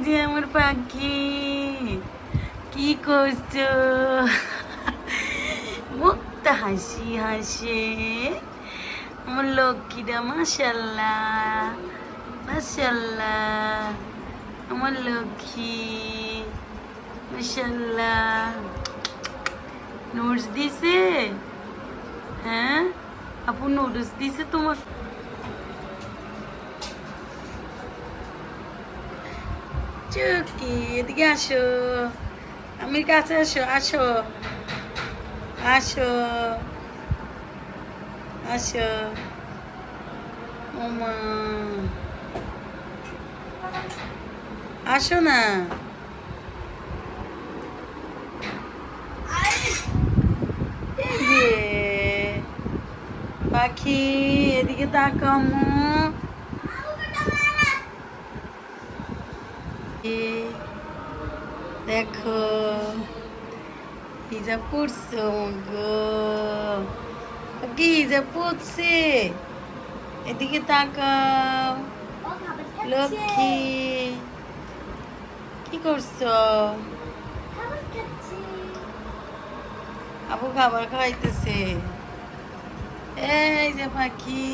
যে আমার পাখি, কি করছো? মুখটা হাসি হাসে আমার লক্ষ্মীটা। মাশাল্লাহ মাশাল্লাহ, আমার লক্ষ্মী। মাশাল্লাহ, নোটস দিছে? হ্যাঁ আপু, নোটস দিছে তোমার? চুকি, এদিকে আসো, আমির কাছে আসো, আসো আসো আসো। ওমা, আসো না। এই যে পাখি, এদিকে তাকামো। দেখো হিজাব পড়ছো গো, কি হিজাব পড়ছে? এদিকে তাকাও লক্ষ্মী, কি করছো? আপু খাবার খাইতেছে। এই যে পাখি,